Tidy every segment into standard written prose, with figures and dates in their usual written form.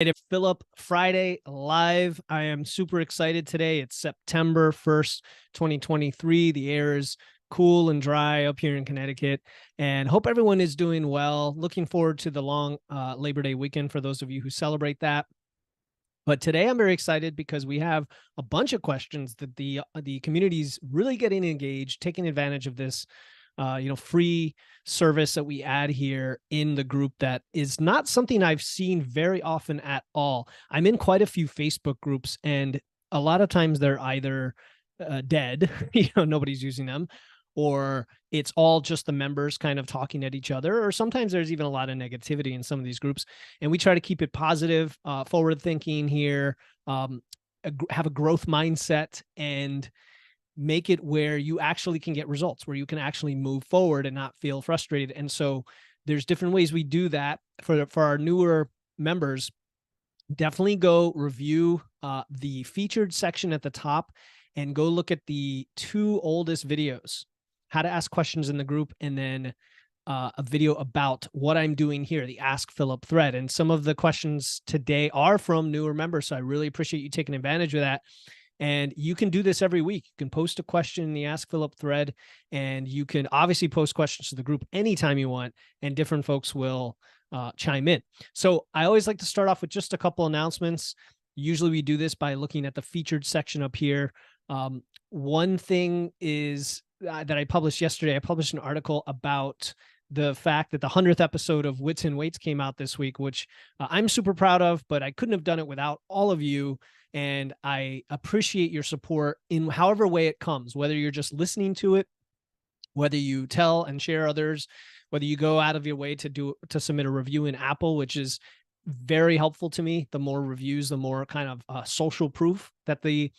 It's Philip Friday live. I am super excited today. It's September 1st, 2023. The air is cool and dry up here in Connecticut, and hope everyone is doing well. Looking forward to the long Labor Day weekend for those of you who celebrate that. But today I'm very excited because we have a bunch of questions that the community's really getting engaged, taking advantage of this free service that we add here in the group that is not something I've seen very often at all. I'm in quite a few Facebook groups, and a lot of times they're either dead, nobody's using them, or it's all just the members kind of talking at each other, or sometimes there's even a lot of negativity in some of these groups. And we try to keep it positive, forward thinking here, have a growth mindset, and make it where you actually can get results, where you can actually move forward and not feel frustrated. And so there's different ways we do that for our newer members. Definitely go review the featured section at the top and go look at the two oldest videos, how to ask questions in the group, and then a video about what I'm doing here, the Ask Philip thread. And some of the questions today are from newer members. So I really appreciate you taking advantage of that. And you can do this every week. You can post a question in the Ask Philip thread, and you can obviously post questions to the group anytime you want, and different folks will chime in. So I always like to start off with just a couple announcements. Usually we do this by looking at the featured section up here. One thing is that I published yesterday. I published an article about the fact that the 100th episode of Wits and Weights came out this week, which I'm super proud of, but I couldn't have done it without all of you. And I appreciate your support in however way it comes, whether you're just listening to it, whether you tell and share others, whether you go out of your way to submit a review in Apple, which is very helpful to me. The more reviews, the more kind of social proof that the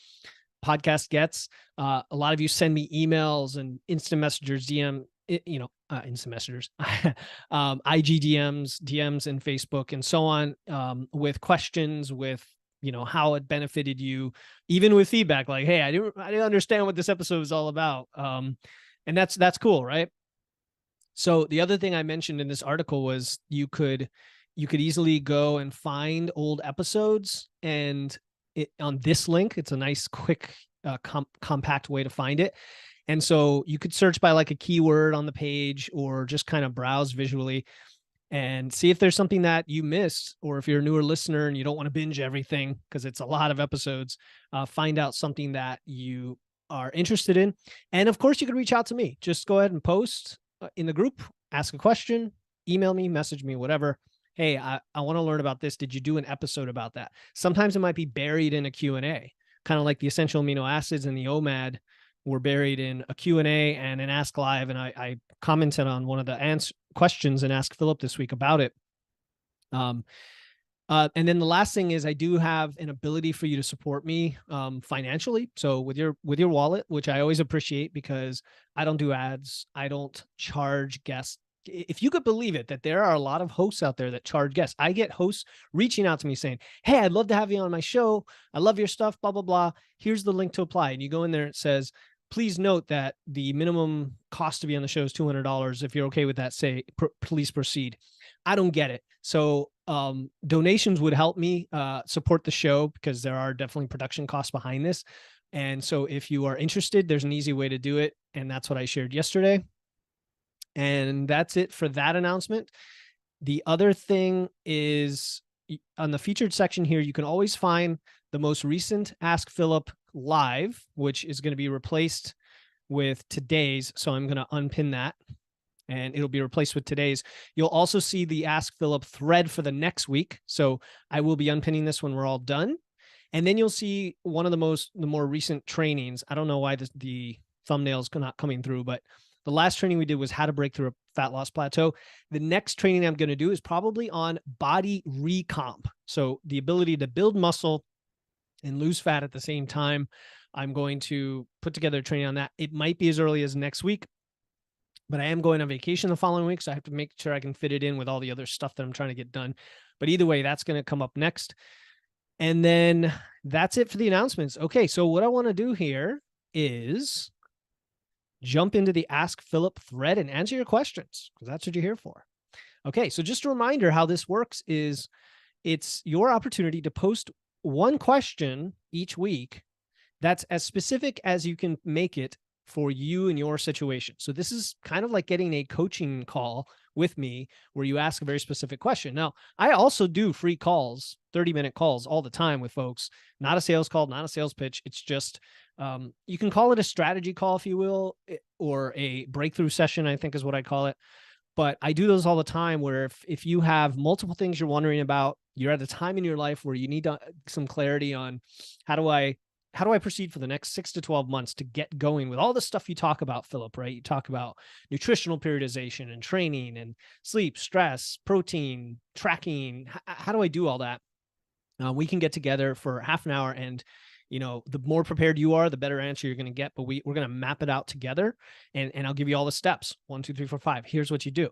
podcast gets. A lot of you send me emails and instant messengers, instant messengers, IG DMs and Facebook and so on, with questions, with how it benefited you, even with feedback like, hey, I didn't understand what this episode was all about. And that's cool, right? So the other thing I mentioned in this article was you could easily go and find old episodes, and on this link, it's a nice, quick, compact way to find it. And so you could search by like a keyword on the page, or just kind of browse visually and see if there's something that you missed, or if you're a newer listener and you don't want to binge everything because it's a lot of episodes, find out something that you are interested in. And of course, you can reach out to me. Just go ahead and post in the group, ask a question, email me, message me, whatever. Hey, I want to learn about this. Did you do an episode about that? Sometimes it might be buried in a Q&A, kind of like the essential amino acids and the OMAD were buried in a Q&A and an Ask Live. And I commented on one of the questions in Ask Philip this week about it. And then the last thing is I do have an ability for you to support me financially. So with your wallet, which I always appreciate, because I don't do ads. I don't charge guests. If you could believe it, that there are a lot of hosts out there that charge guests. I get hosts reaching out to me saying, hey, I'd love to have you on my show. I love your stuff, blah, blah, blah. Here's the link to apply. And you go in there, it says, please note that the minimum cost to be on the show is $200. If you're okay with that, say, please proceed. I don't get it. So donations would help me support the show, because there are definitely production costs behind this. And so if you are interested, there's an easy way to do it. And that's what I shared yesterday. And that's it for that announcement. The other thing is, on the featured section here, you can always find the most recent Ask Philip live, which is going to be replaced with today's. So I'm going to unpin that, and it'll be replaced with today's. You'll also see the Ask Philip thread for the next week. So I will be unpinning this when we're all done. And then you'll see one of the more recent trainings. I don't know why the thumbnail's not coming through, but the last training we did was how to break through a fat loss plateau. The next training I'm going to do is probably on body recomp. So the ability to build muscle and lose fat at the same time. I'm going to put together a training on that. It might be as early as next week, but I am going on vacation the following week, so I have to make sure I can fit it in with all the other stuff that I'm trying to get done. But either way, that's going to come up next. And then that's it for the announcements. Okay, so what I want to do here is jump into the Ask Philip thread and answer your questions, because that's what you're here for. Okay, so just a reminder how this works is It's your opportunity to post one question each week that's as specific as you can make it for you and your situation. So this is kind of like getting a coaching call with me where you ask a very specific question. Now, I also do free calls, 30-minute calls all the time with folks, not a sales call, not a sales pitch. It's just, you can call it a strategy call, if you will, or a breakthrough session, I think is what I call it. But I do those all the time where if you have multiple things you're wondering about, you're at a time in your life where you need some clarity on how do I proceed for the next 6 to 12 months to get going with all the stuff you talk about, Philip, right? You talk about nutritional periodization and training and sleep, stress, protein, tracking. How do I do all that? We can get together for half an hour, and the more prepared you are, the better answer you're going to get. But we're going to map it out together, and I'll give you all the steps. 1, 2, 3, 4, 5. Here's what you do.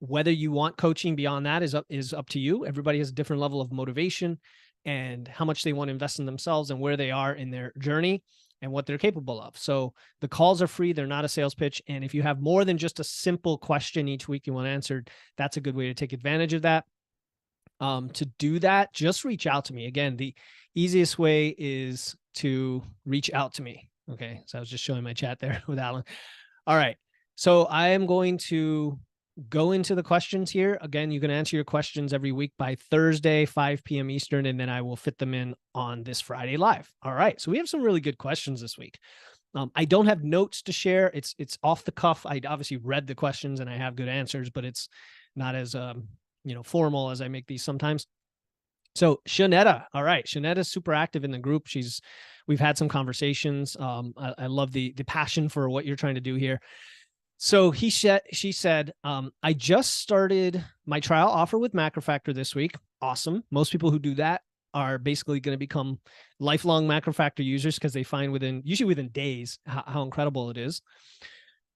Whether you want coaching beyond that is up to you. Everybody has a different level of motivation and how much they want to invest in themselves and where they are in their journey and what they're capable of. So the calls are free. They're not a sales pitch. And if you have more than just a simple question each week you want answered, that's a good way to take advantage of that. To do that, just reach out to me. Again, the easiest way is to reach out to me. Okay. So I was just showing my chat there with Alan. All right. So I am going to go into the questions here. Again, you can answer your questions every week by Thursday, 5 p.m. Eastern, and then I will fit them in on this Friday live. All right. So we have some really good questions this week. I don't have notes to share. It's off the cuff. I obviously read the questions and I have good answers, but it's not as formal as I make these sometimes. So Shanetta, all right. Shanetta's super active in the group. We've had some conversations. I love the passion for what you're trying to do here. So she said, I just started my trial offer with MacroFactor this week. Awesome. Most people who do that are basically going to become lifelong MacroFactor users because they find usually within days how incredible it is.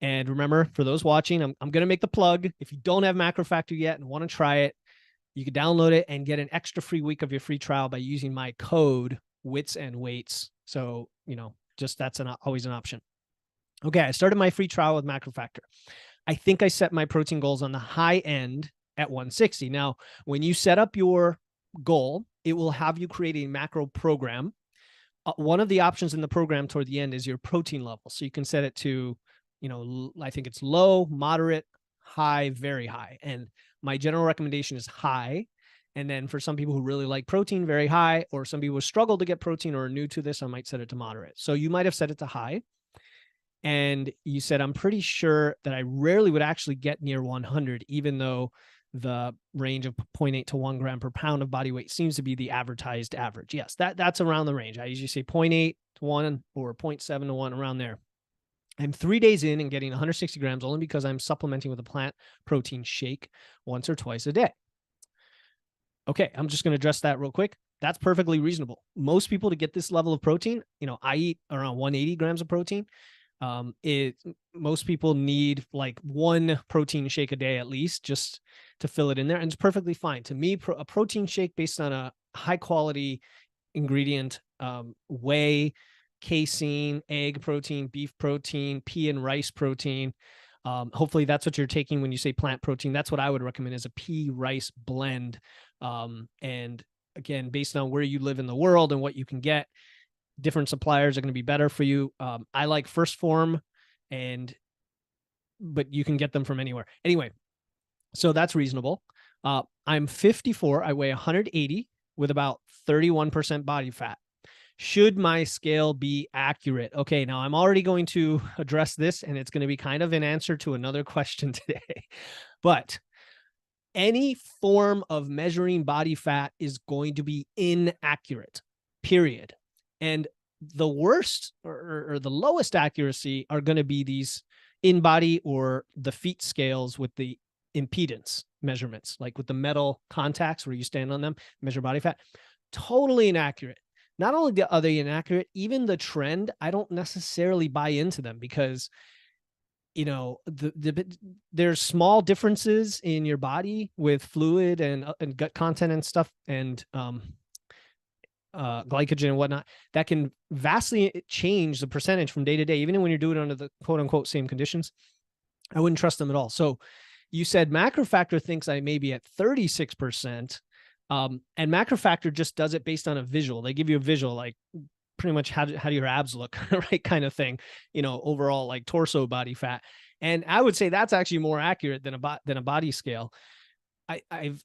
And remember, for those watching, I'm going to make the plug. If you don't have MacroFactor yet and want to try it, you can download it and get an extra free week of your free trial by using my code WITS and weights. So, that's always an option. Okay, I started my free trial with MacroFactor. I think I set my protein goals on the high end at 160. Now, when you set up your goal, it will have you create a macro program. One of the options in the program toward the end is your protein level. So you can set it to, I think it's low, moderate, high, very high. And my general recommendation is high. And then for some people who really like protein, very high, or some people who struggle to get protein or are new to this, I might set it to moderate. So you might have set it to high. And you said, I'm pretty sure that I rarely would actually get near 100, even though the range of 0.8 to 1 gram per pound of body weight seems to be the advertised average. Yes, that's around the range. I usually say 0.8 to 1 or 0.7 to 1, around there. I'm 3 days in and getting 160 grams only because I'm supplementing with a plant protein shake once or twice a day. Okay, I'm just going to address that real quick. That's perfectly reasonable. Most people, to get this level of protein, I eat around 180 grams of protein. Most people need like one protein shake a day at least just to fill it in there, and it's perfectly fine. To me, a protein shake based on a high quality ingredient, whey, casein, egg protein, beef protein, pea and rice protein. Hopefully that's what you're taking when you say plant protein. That's what I would recommend, is a pea rice blend. And again, based on where you live in the world and what you can get, different suppliers are going to be better for you. I like First Form, but you can get them from anywhere. Anyway, so that's reasonable. I'm 54. I weigh 180 with about 31% body fat. Should my scale be accurate? Okay, now I'm already going to address this, and it's going to be kind of an answer to another question today. But any form of measuring body fat is going to be inaccurate, period. And the worst or the lowest accuracy are going to be these in-body or the feet scales with the impedance measurements, like with the metal contacts where you stand on them, measure body fat. Totally inaccurate. Not only are they inaccurate, even the trend, I don't necessarily buy into them because, there's small differences in your body with fluid and gut content and stuff, and glycogen and whatnot, that can vastly change the percentage from day to day, even when you're doing it under the quote unquote same conditions. I wouldn't trust them at all. So you said MacroFactor thinks I may be at 36%. And MacroFactor just does it based on a visual. They give you a visual, like pretty much how do your abs look, right? Kind of thing, overall like torso body fat. And I would say that's actually more accurate than a body scale. I've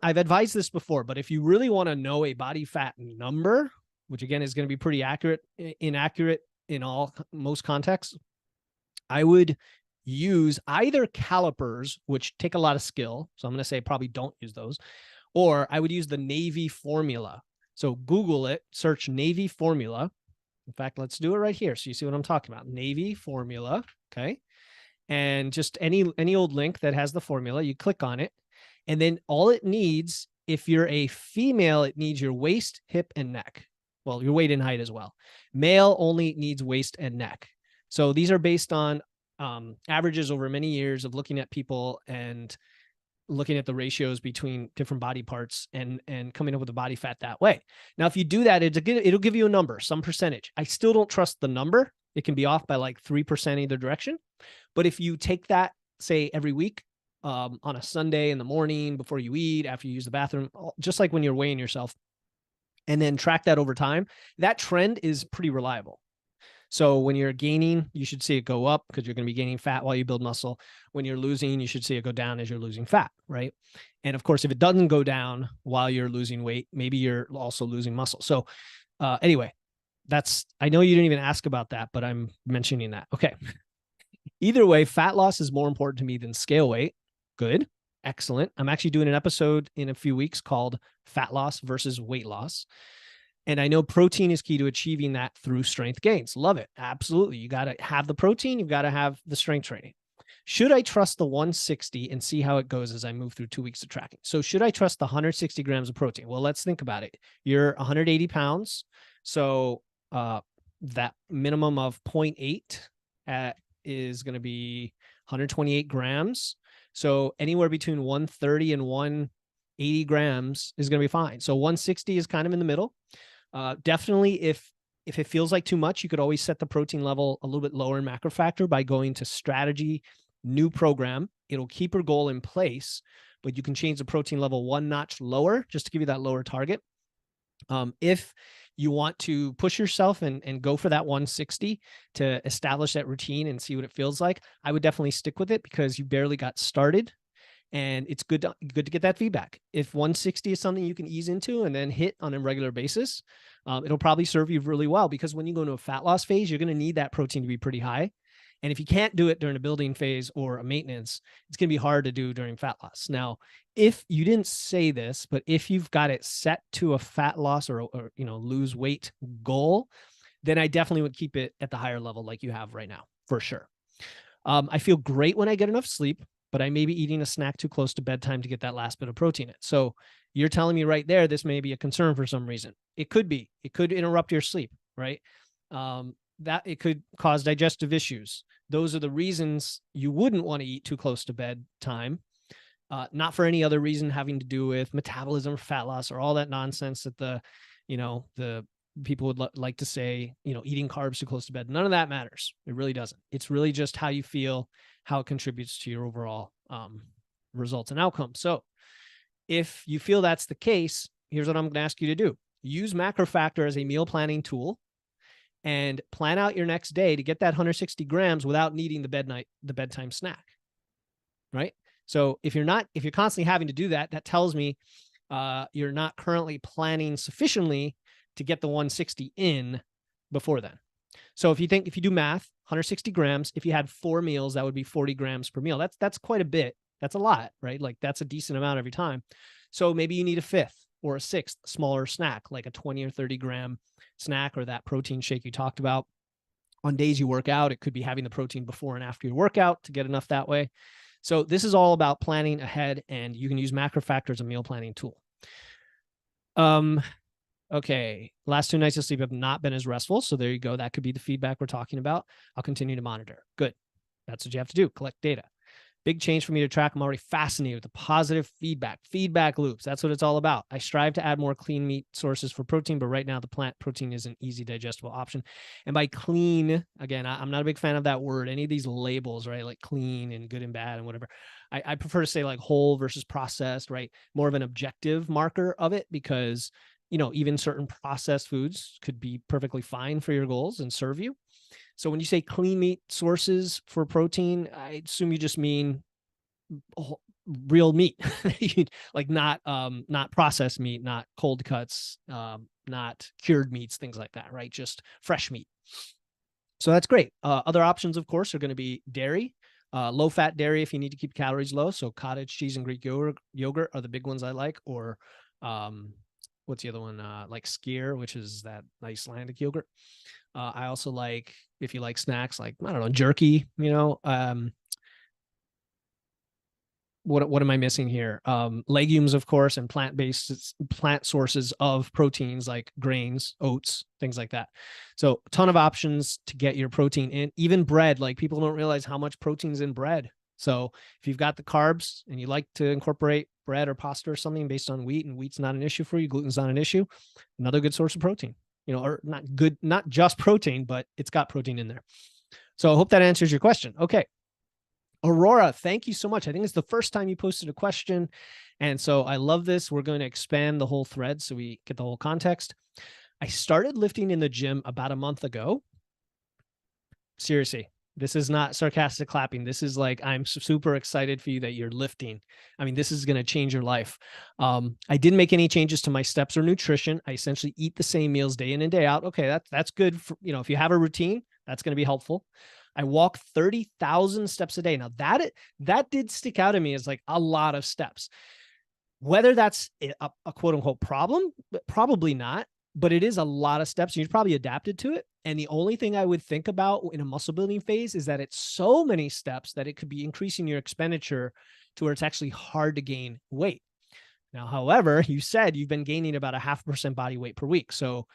advised this before, but if you really want to know a body fat number, which again is going to be pretty inaccurate in most contexts, I would use either calipers, which take a lot of skill. So I'm going to say probably don't use those, or I would use the Navy formula. So Google it, search Navy formula. In fact, let's do it right here. So you see what I'm talking about. Navy formula. Okay. And just any old link that has the formula, you click on it. And then all it needs, if you're a female, it needs your waist, hip, and neck. Well, your weight and height as well. Male only needs waist and neck. So these are based on averages over many years of looking at people and looking at the ratios between different body parts and coming up with the body fat that way. Now, if you do that, it'll give you a number, some percentage. I still don't trust the number. It can be off by like 3% either direction. But if you take that, say every week, on a Sunday in the morning, before you eat, after you use the bathroom, just like when you're weighing yourself, and then track that over time, that trend is pretty reliable. So when you're gaining, you should see it go up because you're going to be gaining fat while you build muscle. When you're losing, you should see it go down as you're losing fat, right? And of course, if it doesn't go down while you're losing weight, maybe you're also losing muscle. So anyway, I know you didn't even ask about that, but I'm mentioning that. Okay. Either way, fat loss is more important to me than scale weight. Good. Excellent. I'm actually doing an episode in a few weeks called Fat Loss versus Weight Loss. And I know protein is key to achieving that through strength gains. Love it. Absolutely. You got to have the protein. You've got to have the strength training. Should I trust the 160 and see how it goes as I move through 2 weeks of tracking? So should I trust the 160 grams of protein? Well, let's think about it. You're 180 pounds. So that minimum of 0.8 is going to be 128 grams. So anywhere between 130 and 180 grams is going to be fine. So 160 is kind of in the middle. Definitely, if it feels like too much, you could always set the protein level a little bit lower in MacroFactor by going to strategy, new program. It'll keep your goal in place, but you can change the protein level one notch lower just to give you that lower target. If you want to push yourself and go for that 160 to establish that routine and see what it feels like, I would definitely stick with it because you barely got started. And it's good to get that feedback. If 160 is something you can ease into and then hit on a regular basis, it'll probably serve you really well, because when you go into a fat loss phase, you're going to need that protein to be pretty high. And if you can't do it during a building phase or a maintenance, it's going to be hard to do during fat loss. Now, if you didn't say this, but if you've got it set to a fat loss or lose weight goal, then I definitely would keep it at the higher level like you have right now, for sure. I feel great when I get enough sleep, but I may be eating a snack too close to bedtime to get that last bit of protein in. So you're telling me right there, this may be a concern for some reason. It could be. It could interrupt your sleep, right? That it could cause digestive issues. Those are the reasons you wouldn't want to eat too close to bedtime. Not for any other reason having to do with metabolism or fat loss or all that nonsense that the people would like to say, eating carbs too close to bed. None of that matters. It really doesn't. It's really just how you feel, how it contributes to your overall results and outcomes. So if you feel that's the case, here's what I'm going to ask you to do. Use MacroFactor as a meal planning tool and plan out your next day to get that 160 grams without needing the bedtime snack, right? So if you're constantly having to do that, that tells me you're not currently planning sufficiently to get the 160 in before then. So if you do math, 160 grams, if you had 4 meals, that would be 40 grams per meal. That's quite a bit. That's a lot, right? Like that's a decent amount every time. So maybe you need a 5th or a 6th smaller snack, like a 20 or 30 gram snack or that protein shake you talked about. On days you work out, it could be having the protein before and after your workout to get enough that way. So this is all about planning ahead, and you can use MacroFactor as a meal planning tool. Okay, last 2 nights of sleep have not been as restful. So there you go. That could be the feedback we're talking about. I'll continue to monitor. Good. That's what you have to do. Collect data. Big change for me to track. I'm already fascinated with the positive feedback loops. That's what it's all about. I strive to add more clean meat sources for protein, but right now the plant protein is an easy digestible option. And by clean, again, I'm not a big fan of that word, any of these labels, right? Like clean and good and bad and whatever. I prefer to say like whole versus processed, right? More of an objective marker of it, because, you know, even certain processed foods could be perfectly fine for your goals and serve you. So when you say clean meat sources for protein, I assume you just mean real meat, like not processed meat, not cold cuts, not cured meats, things like that, right? Just fresh meat. So that's great. Other options, of course, are going to be dairy, low fat dairy if you need to keep calories low. So cottage cheese and Greek yogurt are the big ones I like, or what's the other one? Like skyr, which is that Icelandic yogurt. I also like, if you like snacks, like, I don't know, jerky, you know, what am I missing here? Legumes, of course, and plant sources of proteins like grains, oats, things like that. So a ton of options to get your protein in. Even bread, like people don't realize how much protein's in bread. So if you've got the carbs and you like to incorporate bread or pasta or something based on wheat, and wheat's not an issue for you, gluten's not an issue, another good source of protein. You know, or not just protein, but it's got protein in there. So I hope that answers your question. Okay. Aurora, thank you so much. I think it's the first time you posted a question. And so I love this. We're going to expand the whole thread so we get the whole context. I started lifting in the gym about a month ago. Seriously, this is not sarcastic clapping. This is like, I'm super excited for you that you're lifting. I mean, this is going to change your life. I didn't make any changes to my steps or nutrition. I essentially eat the same meals day in and day out. Okay, that's good. For, you know, if you have a routine, that's going to be helpful. I walk 30,000 steps a day. Now that did stick out to me as like a lot of steps. Whether that's a quote unquote problem, probably not, but it is a lot of steps. You've probably adapted to it. And the only thing I would think about in a muscle building phase is that it's so many steps that it could be increasing your expenditure to where it's actually hard to gain weight. Now, however, you said you've been gaining about 0.5% body weight per week. So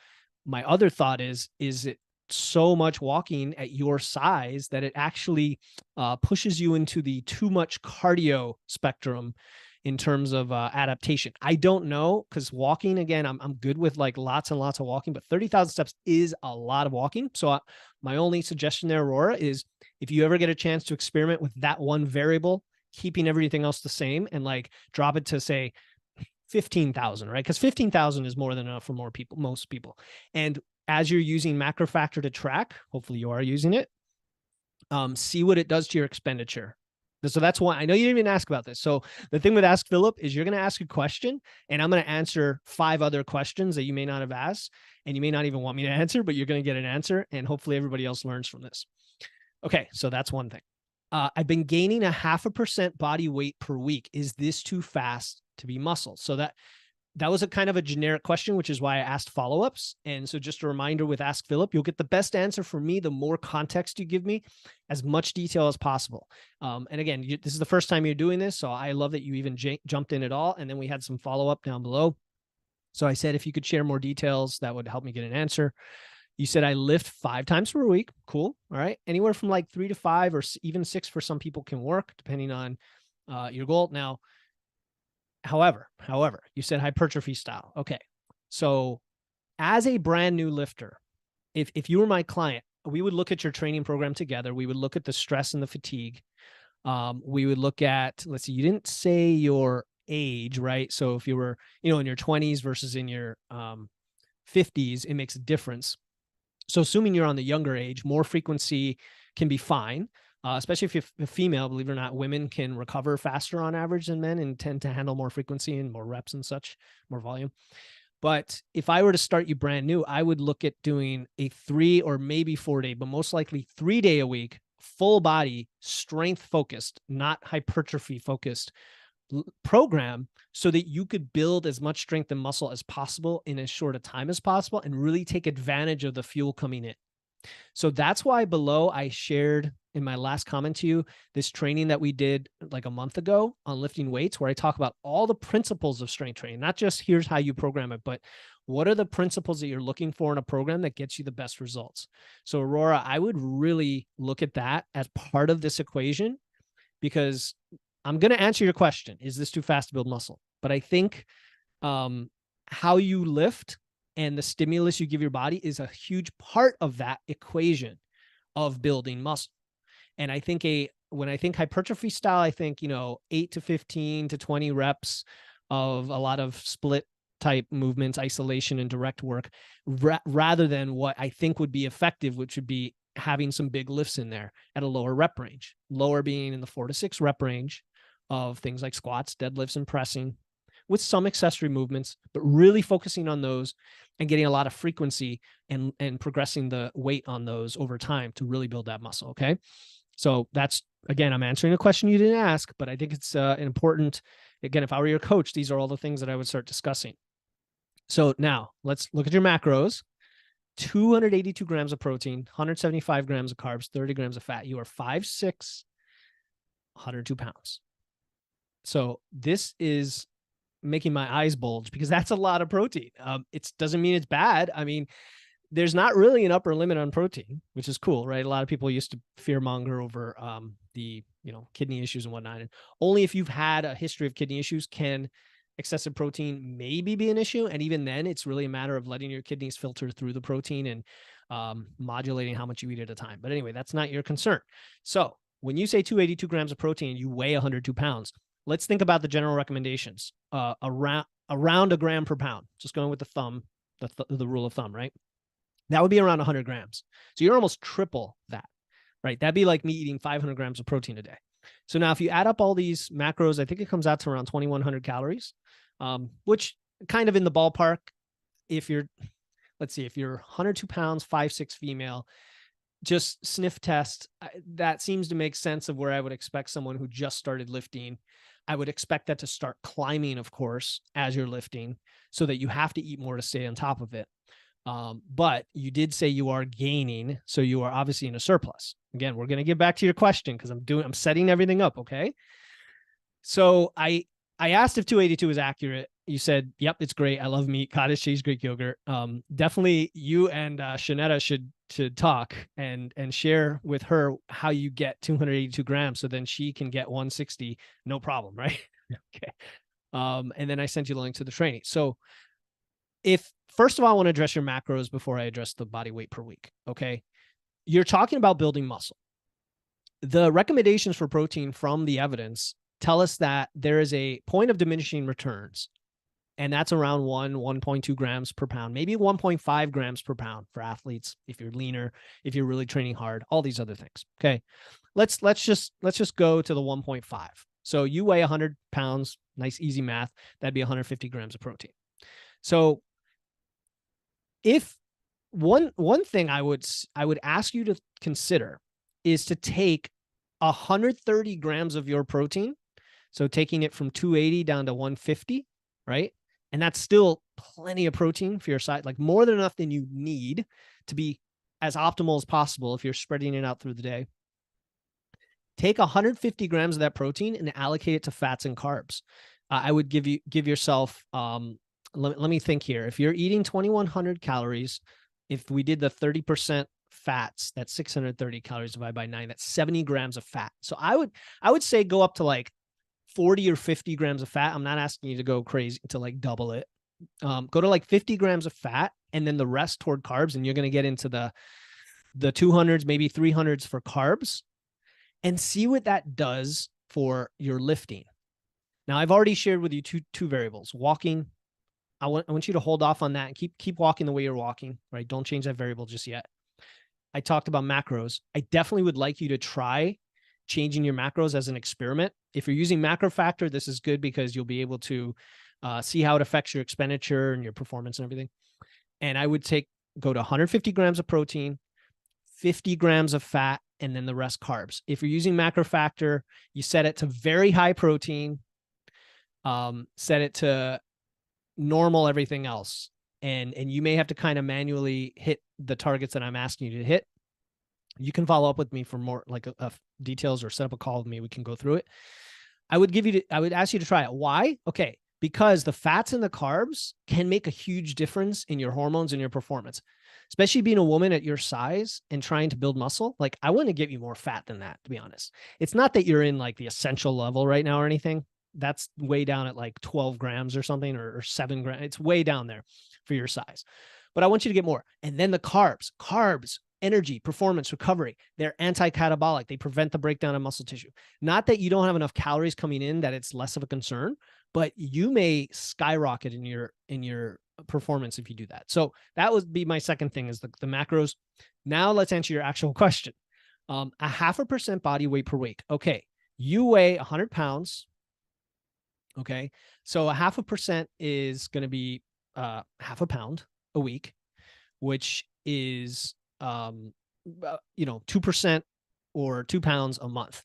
my other thought is it so much walking at your size that it actually pushes you into the too much cardio spectrum in terms of adaptation? I don't know, because walking, again, I'm good with like lots and lots of walking, but 30,000 steps is a lot of walking. So my only suggestion there, Aurora, is if you ever get a chance to experiment with that one variable, keeping everything else the same, and like drop it to say 15,000, right? Because 15,000 is more than enough for most people. And as you're using Macro Factor to track, hopefully you are using it, see what it does to your expenditure. So that's why I know you didn't even ask about this. So the thing with Ask Philip is you're going to ask a question and I'm going to answer 5 other questions that you may not have asked and you may not even want me to answer, but you're going to get an answer and hopefully everybody else learns from this. Okay. So that's one thing. I've been gaining 0.5% body weight per week. Is this too fast to be muscle? So that was a kind of a generic question, which is why I asked follow-ups. And so just a reminder with Ask Philip, you'll get the best answer from me, the more context you give me, as much detail as possible. And again, this is the first time you're doing this, so I love that you even jumped in at all. And then we had some follow-up down below. So I said, if you could share more details, that would help me get an answer. You said I lift 5 times per week. Cool. All right. Anywhere from like 3 to 5 or even 6 for some people can work, depending on your goal. Now, However, you said hypertrophy style. Okay. So as a brand new lifter, if you were my client, we would look at your training program together. We would look at the stress and the fatigue. We would look at, let's see, you didn't say your age, right? So if you were, in your 20s versus in your 50s, it makes a difference. So assuming you're on the younger age, more frequency can be fine. Especially if you're a female, believe it or not, women can recover faster on average than men and tend to handle more frequency and more reps and such, more volume. But if I were to start you brand new, I would look at doing a 3 or maybe 4 day, but most likely 3 day a week, full body, strength focused, not hypertrophy focused program, so that you could build as much strength and muscle as possible in as short a time as possible and really take advantage of the fuel coming in. So that's why below I shared in my last comment to you, this training that we did like a month ago on lifting weights, where I talk about all the principles of strength training, not just here's how you program it, but what are the principles that you're looking for in a program that gets you the best results? So Aurora, I would really look at that as part of this equation. because I'm going to answer your question. Is this too fast to build muscle? But I think how you lift and the stimulus you give your body is a huge part of that equation of building muscle. And I think when I think hypertrophy style, I think, 8 to 15 to 20 reps of a lot of split type movements, isolation and direct work, rather than what I think would be effective, which would be having some big lifts in there at a lower rep range, lower being in the 4 to 6 rep range of things like squats, deadlifts, and pressing, with some accessory movements, but really focusing on those and getting a lot of frequency and progressing the weight on those over time to really build that muscle. Okay. So that's, again, I'm answering a question you didn't ask, but I think it's an important, again, if I were your coach, these are all the things that I would start discussing. So now let's look at your macros. 282 grams of protein, 175 grams of carbs, 30 grams of fat. You are 5'6", 102 pounds. So this is making my eyes bulge because that's a lot of protein. It doesn't mean it's bad. I mean, there's not really an upper limit on protein, which is cool, right? A lot of people used to fearmonger over the kidney issues and whatnot. And only if you've had a history of kidney issues can excessive protein maybe be an issue. And even then, it's really a matter of letting your kidneys filter through the protein and modulating how much you eat at a time. But anyway, that's not your concern. So when you say 282 grams of protein, you weigh 102 pounds. Let's think about the general recommendations. Around a gram per pound, just going with the thumb, the rule of thumb, right? That would be around 100 grams. So you're almost triple that, right? That'd be like me eating 500 grams of protein a day. So now if you add up all these macros, I think it comes out to around 2,100 calories, which kind of in the ballpark. If you're, let's see, if you're 102 pounds, 5'6" female, just sniff test, that seems to make sense of where I would expect someone who just started lifting. I would expect that to start climbing, of course, as you're lifting, so that you have to eat more to stay on top of it. But you did say you are gaining, so you are obviously in a surplus. Again, we're going to get back to your question because I'm setting everything up. Okay. So I asked if 282 is accurate. You said, yep, it's great. I love meat, cottage cheese, Greek yogurt. Definitely you and Shanetta should talk and share with her how you get 282 grams. So then she can get 160, no problem. Right. Okay. And then I sent you the link to the training. So first of all, I want to address your macros before I address the body weight per week. Okay. You're talking about building muscle. The recommendations for protein from the evidence tell us that there is a point of diminishing returns, and that's around 1.2 grams per pound, maybe 1.5 grams per pound for athletes. If you're leaner, if you're really training hard, all these other things. Okay. Let's just go to the 1.5. So you weigh 100 pounds, nice, easy math. That'd be 150 grams of protein. So if one thing I would ask you to consider is to take 130 grams of your protein. So taking it from 280 down to 150, right? And that's still plenty of protein for your size, like more than enough than you need to be as optimal as possible if you're spreading it out through the day. Take 150 grams of that protein and allocate it to fats and carbs. I would give yourself, let me think here. If you're eating 2,100 calories, if we did the 30% fats, that's 630 calories divided by 9, that's 70 grams of fat. So I would say go up to like 40 or 50 grams of fat. I'm not asking you to go crazy to like double it. Go to like 50 grams of fat and then the rest toward carbs. And you're going to get into the 200s, maybe 300s for carbs, and see what that does for your lifting. Now, I've already shared with you two variables. Walking, I want you to hold off on that and keep walking the way you're walking, right? Don't change that variable just yet. I talked about macros. I definitely would like you to try changing your macros as an experiment. If you're using Macro Factor, this is good because you'll be able to see how it affects your expenditure and your performance and everything. And I would go to 150 grams of protein, 50 grams of fat, and then the rest carbs. If you're using Macro Factor, you set it to very high protein, set it to normal everything else. And you may have to kind of manually hit the targets that I'm asking you to hit. You can follow up with me for more like details or set up a call with me. We can go through it. I would ask you to try it. Why? Okay. because the fats and the carbs can make a huge difference in your hormones and your performance, especially being a woman at your size and trying to build muscle. Like, I want to get you more fat than that, to be honest. It's not that you're in like the essential level right now or anything. That's way down at like 12 grams or something, or 7 grams. It's way down there for your size. But I want you to get more. And then the carbs, energy, performance, recovery, they're anti-catabolic. They prevent the breakdown of muscle tissue. Not that you don't have enough calories coming in that it's less of a concern, but you may skyrocket in your performance if you do that. So that would be my second thing, is the macros. Now let's answer your actual question. 0.5% body weight per week. Okay. You weigh 100 pounds. Okay. So 0.5% is going to be half a pound a week, which is 2% or 2 pounds a month.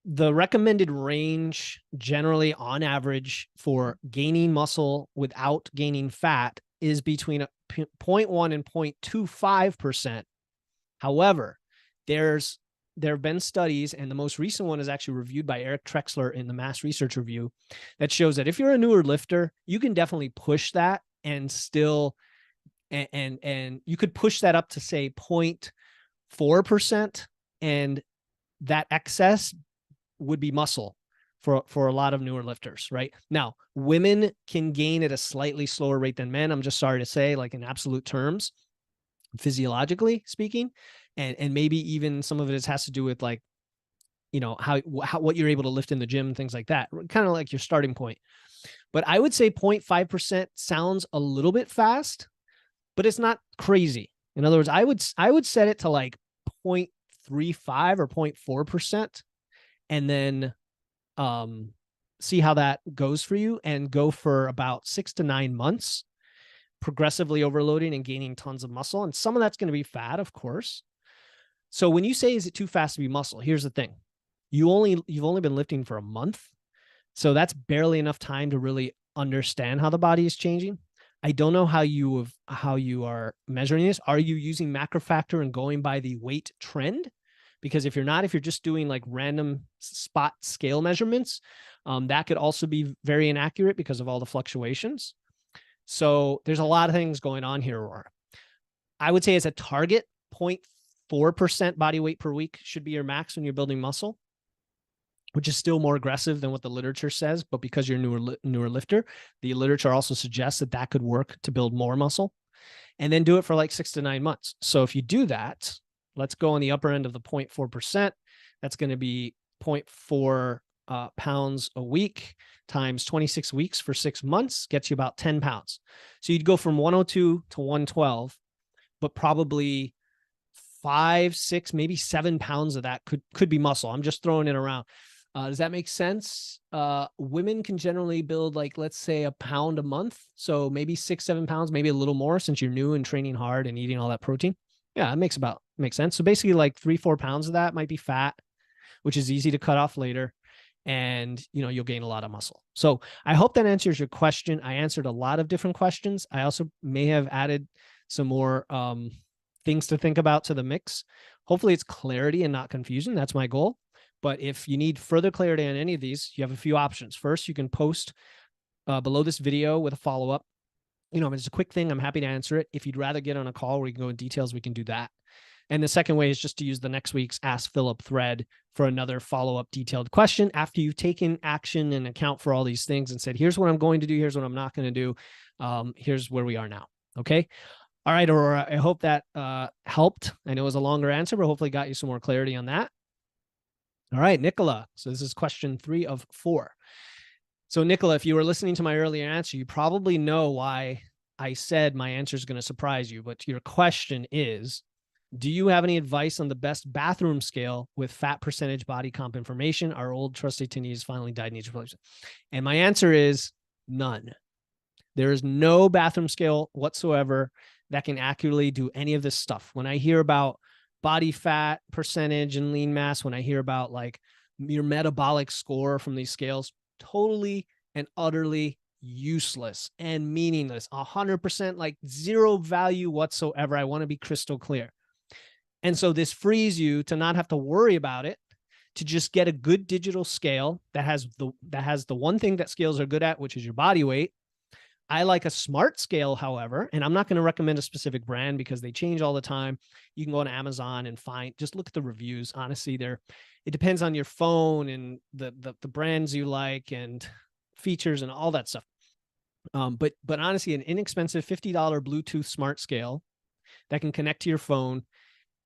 The recommended range generally on average for gaining muscle without gaining fat is between 0.1 and 0.25%. However, there have been studies, and the most recent one is actually reviewed by Eric Trexler in the Mass Research Review, that shows that if you're a newer lifter, you can definitely push that and still, and you could push that up to say 0.4%, and that excess would be muscle for a lot of newer lifters, right? Now, women can gain at a slightly slower rate than men. I'm just sorry to say, like in absolute terms, physiologically speaking, and maybe even some of it has to do with like, how what you're able to lift in the gym, things like that, kind of like your starting point. But I would say 0.5% sounds a little bit fast, but it's not crazy. In other words, I would set it to like 0.35 or 0.4%, and then see how that goes for you, and go for about 6 to 9 months, progressively overloading and gaining tons of muscle. And some of that's going to be fat, of course. So when you say, is it too fast to be muscle? Here's the thing. You've only been lifting for a month. So that's barely enough time to really understand how the body is changing. I don't know how you are measuring this. Are you using MacroFactor and going by the weight trend? Because if you're just doing like random spot scale measurements, that could also be very inaccurate because of all the fluctuations. So there's a lot of things going on here, Aurora. I would say as a target, 0.4% body weight per week should be your max when you're building muscle, which is still more aggressive than what the literature says. But because you're a newer lifter, the literature also suggests that could work to build more muscle, and then do it for like 6 to 9 months. So if you do that, let's go on the upper end of the 0.4%. That's going to be 0.4 pounds a week times 26 weeks for 6 months, gets you about 10 pounds. So you'd go from 102 to 112, but probably 5, 6, maybe 7 pounds of that could be muscle. I'm just throwing it around. Does that make sense? Women can generally build, like, let's say a pound a month. So maybe 6, 7 pounds, maybe a little more, since you're new and training hard and eating all that protein. Yeah, it makes sense. So basically like 3, 4 pounds of that might be fat, which is easy to cut off later. And, you'll gain a lot of muscle. So I hope that answers your question. I answered a lot of different questions. I also may have added some more things to think about to the mix. Hopefully it's clarity and not confusion. That's my goal. But if you need further clarity on any of these, you have a few options. First, you can post below this video with a follow-up. If it's a quick thing, I'm happy to answer it. If you'd rather get on a call where we can go in details, we can do that. And the second way is just to use the next week's Ask Philip thread for another follow-up detailed question after you've taken action and account for all these things and said, here's what I'm going to do, here's what I'm not going to do, here's where we are now. Okay? All right, Aurora, I hope that helped. I know it was a longer answer, but hopefully got you some more clarity on that. All right, Nicola. So this is question 3 of 4. So Nicola, if you were listening to my earlier answer, you probably know why I said my answer is going to surprise you. But your question is, do you have any advice on the best bathroom scale with fat percentage body comp information? Our old trusty Teni's finally died, needs replacement. And my answer is none. There is no bathroom scale whatsoever that can accurately do any of this stuff. When I hear about body fat percentage and lean mass, when I hear about like your metabolic score from these scales, totally and utterly useless and meaningless, 100%, like zero value whatsoever. I want to be crystal clear. And so this frees you to not have to worry about it, to just get a good digital scale that has the one thing that scales are good at, which is your body weight. I like a smart scale, however, and I'm not going to recommend a specific brand because they change all the time. You can go on Amazon and just look at the reviews. Honestly, it depends on your phone and the brands you like and features and all that stuff. But honestly, an inexpensive $50 Bluetooth smart scale that can connect to your phone,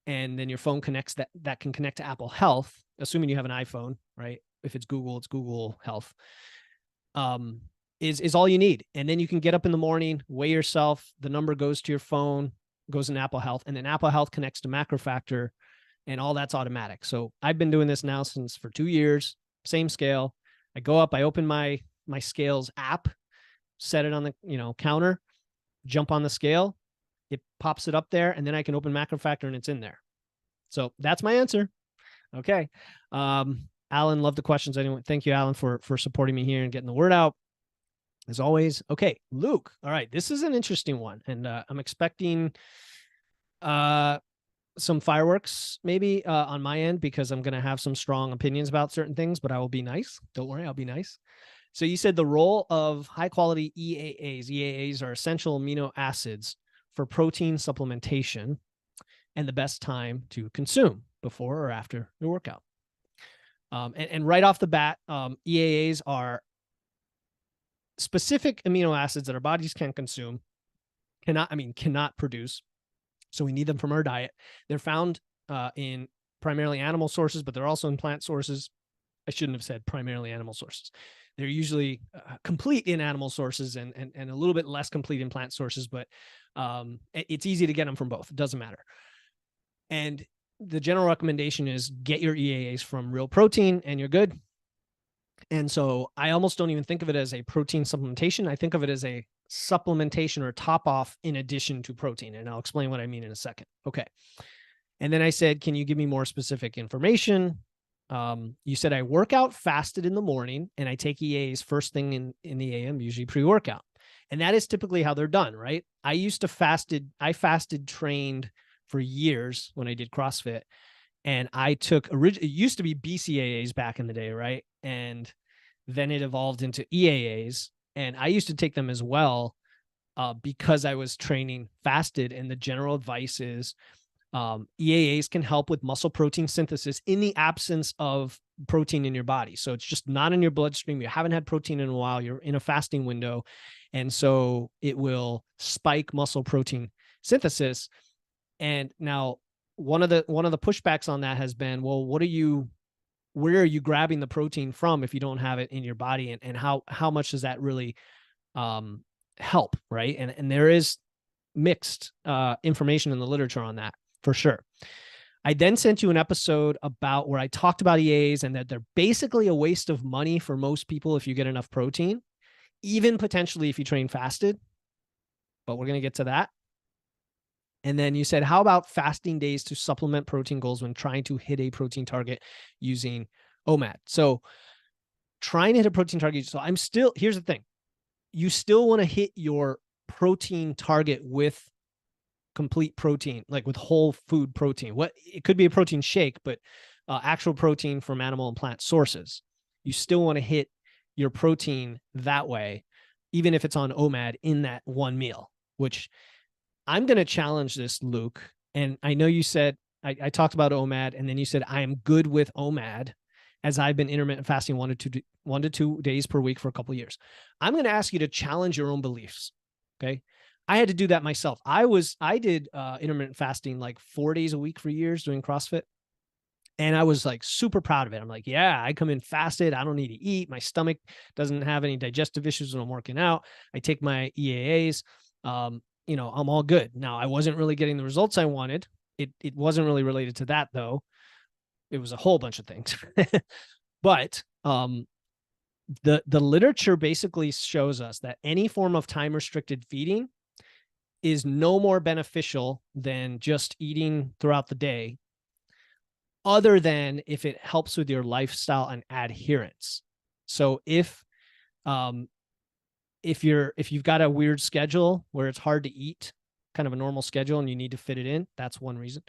and then your phone connects that can connect to Apple Health, assuming you have an iPhone, right? If it's Google Health. Is all you need. And then you can get up in the morning, weigh yourself, the number goes to your phone, goes in Apple Health, and then Apple Health connects to MacroFactor, and all that's automatic. So I've been doing this now for 2 years, same scale. I go up, I open my Scales app, set it on the counter, jump on the scale, it pops it up there, and then I can open MacroFactor and it's in there. So that's my answer. Okay. Alan, love the questions. Anyway, thank you, Alan, for supporting me here and getting the word out, as always. Okay, Luke. All right, this is an interesting one, and I'm expecting some fireworks maybe on my end, because I'm going to have some strong opinions about certain things, but I will be nice. Don't worry, I'll be nice. So you said the role of high quality EAAs. EAAs are essential amino acids for protein supplementation, and the best time to consume, before or after your workout. And right off the bat, EAAs are specific amino acids that our bodies can consume, cannot produce. So we need them from our diet. They're found in primarily animal sources, but they're also in plant sources. I shouldn't have said primarily animal sources. They're usually complete in animal sources and a little bit less complete in plant sources, but it's easy to get them from both. It doesn't matter. And the general recommendation is get your EAAs from real protein and you're good. And so I almost don't even think of it as a protein supplementation. I think of it as a supplementation or top off in addition to protein. And I'll explain what I mean in a second. Okay. And then I said, can you give me more specific information? You said I work out fasted in the morning and I take EAs first thing in the AM, usually pre-workout. And that is typically how they're done, right? I fasted trained for years when I did CrossFit, and I took, it used to be BCAAs back in the day, right? And then it evolved into EAAs, and I used to take them as well because I was training fasted. And the general advice is EAAs can help with muscle protein synthesis in the absence of protein in your body. So it's just not in your bloodstream. You haven't had protein in a while. You're in a fasting window. And so it will spike muscle protein synthesis. And now one of the pushbacks on that has been, well, where are you grabbing the protein from if you don't have it in your body? And how much does that really help, right? And there is mixed information in the literature on that, for sure. I then sent you an episode about where I talked about EAs and that they're basically a waste of money for most people if you get enough protein, even potentially if you train fasted. But we're going to get to that. And then you said, how about fasting days to supplement protein goals when trying to hit a protein target using OMAD? So trying to hit a protein target. So here's the thing. You still want to hit your protein target with complete protein, like with whole food protein. It could be a protein shake, but actual protein from animal and plant sources. You still want to hit your protein that way, even if it's on OMAD in that one meal, which I'm going to challenge this, Luke. And I know you said, I talked about OMAD, and then you said, I am good with OMAD as I've been intermittent fasting 1 to 2 days per week for a couple of years. I'm going to ask you to challenge your own beliefs. Okay. I had to do that myself. I did intermittent fasting like 4 days a week for years doing CrossFit. And I was like super proud of it. I'm like, yeah, I come in fasted. I don't need to eat. My stomach doesn't have any digestive issues when I'm working out. I take my EAAs. I'm all good. Now, I wasn't really getting the results I wanted. It wasn't really related to that, though. It was a whole bunch of things. But the literature basically shows us that any form of time restricted feeding is no more beneficial than just eating throughout the day, other than if it helps with your lifestyle and adherence. So if you've got a weird schedule where it's hard to eat, kind of a normal schedule, and you need to fit it in, that's one reason.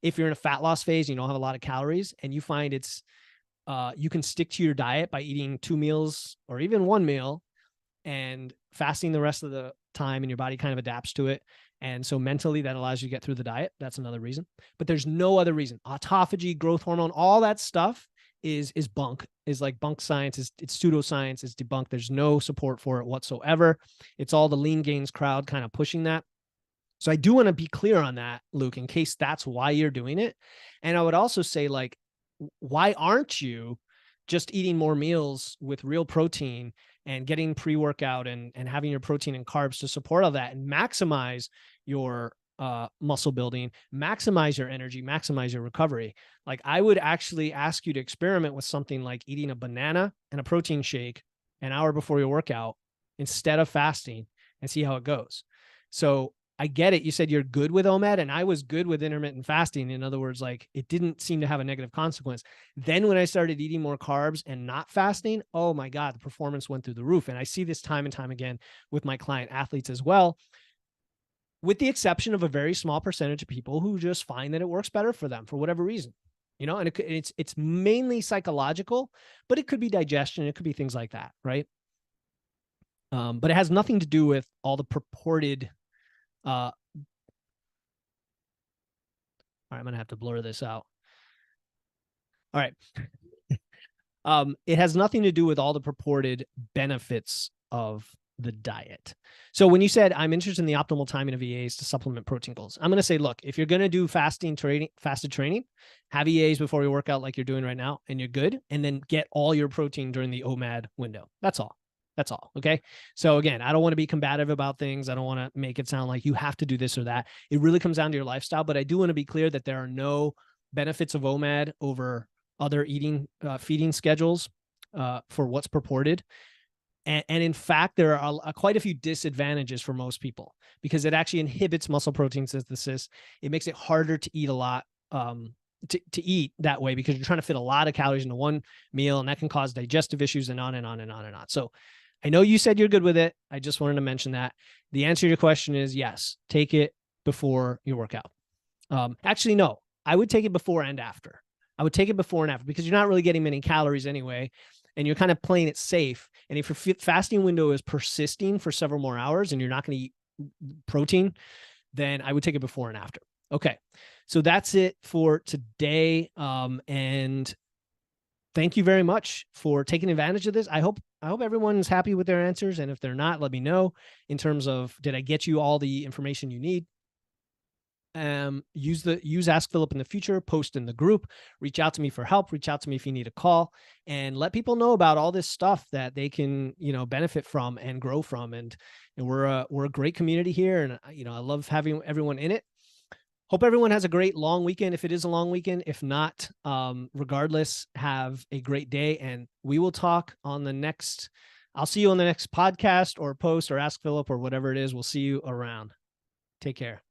If you're in a fat loss phase, you don't have a lot of calories, and you find it's you can stick to your diet by eating 2 meals or even 1 meal and fasting the rest of the time, and your body kind of adapts to it. And so mentally that allows you to get through the diet. That's another reason. But there's no other reason. Autophagy, growth hormone, all that stuff is bunk, is like bunk science. It's pseudoscience. It's debunked. There's no support for it whatsoever. It's all the lean gains crowd kind of pushing that. So I do want to be clear on that, Luke, in case that's why you're doing it. And I would also say, like, why aren't you just eating more meals with real protein and getting pre-workout and having your protein and carbs to support all that and maximize your muscle building, maximize your energy, maximize your recovery? Like, I would actually ask you to experiment with something like eating a banana and a protein shake an hour before your workout instead of fasting and see how it goes. So I get it. You said you're good with OMAD, and I was good with intermittent fasting. In other words, like, it didn't seem to have a negative consequence. Then when I started eating more carbs and not fasting, oh my God, the performance went through the roof. And I see this time and time again with my client athletes as well, with the exception of a very small percentage of people who just find that it works better for them for whatever reason, and it's mainly psychological, but it could be digestion. It could be things like that. Right. But it has nothing to do with all the purported, all right, I'm going to have to blur this out. All right. It has nothing to do with all the purported benefits of the diet. So when you said, I'm interested in the optimal timing of EAs to supplement protein goals, I'm going to say, look, if you're going to do fasted training, have EAs before your workout like you're doing right now, and you're good, and then get all your protein during the OMAD window. That's all. That's all. Okay. So again, I don't want to be combative about things. I don't want to make it sound like you have to do this or that. It really comes down to your lifestyle, but I do want to be clear that there are no benefits of OMAD over other feeding schedules for what's purported. And in fact, there are quite a few disadvantages for most people, because it actually inhibits muscle protein synthesis. It makes it harder to eat a lot, to eat that way, because you're trying to fit a lot of calories into one meal, and that can cause digestive issues and on and on and on and on. So I know you said you're good with it. I just wanted to mention that. The answer to your question is yes, take it before your workout. Actually, no, I would take it before and after. I would take it before and after, because you're not really getting many calories anyway, and you're kind of playing it safe. And if your fasting window is persisting for several more hours and you're not going to eat protein, then I would take it before and after. Okay. So that's it for today. And thank you very much for taking advantage of this. I hope everyone's happy with their answers. And if they're not, let me know in terms of, did I get you all the information you need? Use Ask Philip in the future, post in the group, reach out to me for help, reach out to me if you need a call, and let people know about all this stuff that they can, benefit from and grow from. And we're a great community here. And, I love having everyone in it. Hope everyone has a great long weekend, if it is a long weekend. If not, regardless, have a great day, and we will talk on the next, I'll see you on the next podcast or post or Ask Philip or whatever it is. We'll see you around. Take care.